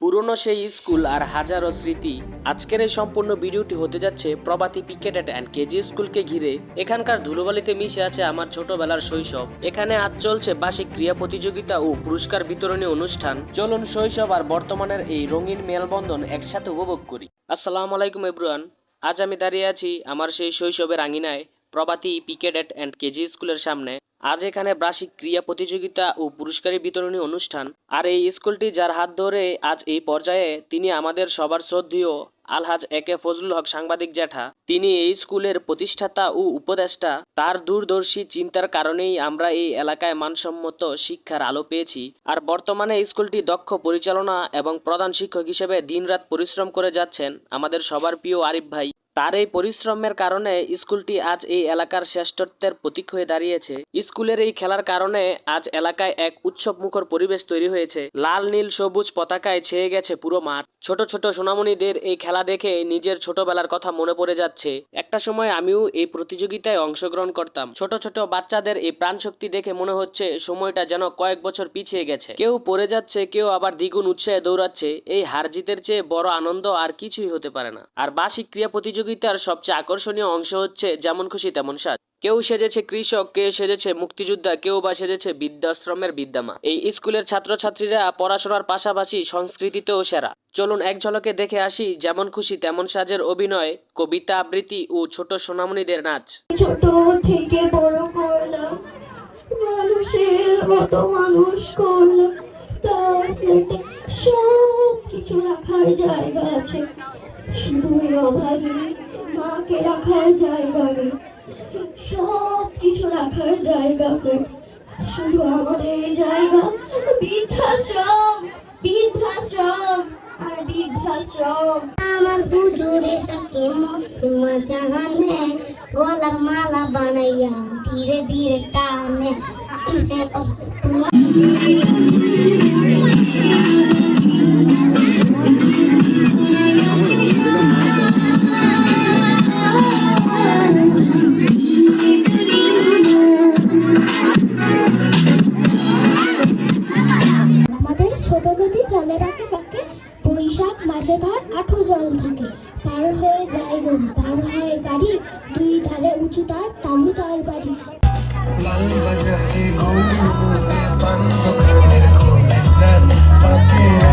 পুরনো সেই স্কুল আর হাজারো স্মৃতি। আজকের এই সম্পূর্ণ ভিডিওটি হতে যাচ্ছে প্রভাতী পিকেটেড অ্যান্ড কেজি স্কুলকে ঘিরে। এখানকার ধুলোবালিতে মিশে আছে আমার ছোটবেলার শৈশব। এখানে আজ চলছে বার্ষিক ক্রীড়া প্রতিযোগিতা ও পুরস্কার বিতরণী অনুষ্ঠান। চলুন শৈশব আর বর্তমানের এই রঙিন মেলবন্ধন একসাথে উপভোগ করি। আসসালামু আলাইকুম এভরিওয়ান। আজ আমি দাঁড়িয়ে আছি আমার সেই শৈশবের আঙিনায়, প্রভাতী পিকেটেড অ্যান্ড কেজি স্কুলের সামনে। আজ এখানে বার্ষিক ক্রীড়া প্রতিযোগিতা ও পুরস্কার বিতরণী অনুষ্ঠান। আর এই স্কুলটি যার হাত ধরে আজ এই পর্যায়ে, তিনি আমাদের সবার শ্রদ্ধেয় আলহাজ একে ফজলুল হক সাংবাদিক জ্যাঠা। তিনি এই স্কুলের প্রতিষ্ঠাতা ও উপদেষ্টা। তার দূরদর্শী চিন্তার কারণেই আমরা এই এলাকায় মানসম্মত শিক্ষার আলো পেয়েছি। আর বর্তমানে স্কুলটি দক্ষ পরিচালনা এবং প্রধান শিক্ষক হিসেবে দিনরাত পরিশ্রম করে যাচ্ছেন আমাদের সবার প্রিয় আরিফ ভাই। তার এই পরিশ্রমের কারণে স্কুলটি আজ এই এলাকার শ্রেষ্ঠত্বের প্রতীক হয়ে দাঁড়িয়েছে। স্কুলের এই খেলার কারণে আজ এলাকায় এক উৎসব মুখর পরিবেশ তৈরি হয়েছে। লাল নীল সবুজ পতাকায় ছেয়ে গেছে পুরো মাঠ। ছোট ছোট সোনামণিদের এই খেলা দেখে নিজের ছোটবেলার কথা মনে পড়ে যাচ্ছে। একটা সময় আমিও এই প্রতিযোগিতায় অংশগ্রহণ করতাম। ছোট ছোট বাচ্চাদের এই প্রাণশক্তি দেখে মনে হচ্ছে সময়টা যেন কয়েক বছর পিছিয়ে গেছে। কেউ পড়ে যাচ্ছে, কেউ আবার দ্বিগুণ উৎসাহে দৌড়াচ্ছে। এই হার জিতের চেয়ে বড় আনন্দ আর কিছুই হতে পারে না। আর বার্ষিক ক্রীড়া প্রতিযোগিতার সবচেয়ে আকর্ষণীয় অংশ হচ্ছে যেমন খুশি তেমন সাজ। কেউ সেজেছে কৃষক, কেউ সেজেছে মুক্তিযোদ্ধা, কেউ বা সেজেছে বৃদ্ধাশ্রমের বিদ্যামা। এই স্কুলের ছাত্রছাত্রীরা পড়াশোনার পাশাপাশি সংস্কৃতিতেও সেরা। চলুন এক ঝলকে দেখে আসি যেমন খুশি তেমন সাজের অভিনয়, কবিতা আবৃত্তি ও ছোট সোনামণিদের নাচ। ছোট থেকে বড় করলাম, মানুষের মতো মানুষ করলাম। তার পেটে সব কিছু রাখার জায়গা আছে, শুধু অভাবী মাকে রাখার জায়গা নেই। সব কিছু রাখার জায়গা নেই, শুধু আমাদের জায়গা বৃদ্ধাশ্রম, বৃদ্ধাশ্রম আর বৃদ্ধাশ্রম। আমার হুজুরের সাথে মস্তুমা জাহানে গলার মালা বানাইয়া ধীরে ধীরে টানে। আমাদের ছোট নদী চলে রাখে বাঁকে, বৈশাখ মাসে তার আঠু জল থাকে। পার হয়ে যায় নদী, পার হয়ে গাড়ি, দুই ধারে উঁচু তার তাম্বু তার বাড়ি। লাল বাজারে গৌর পান পাখিরা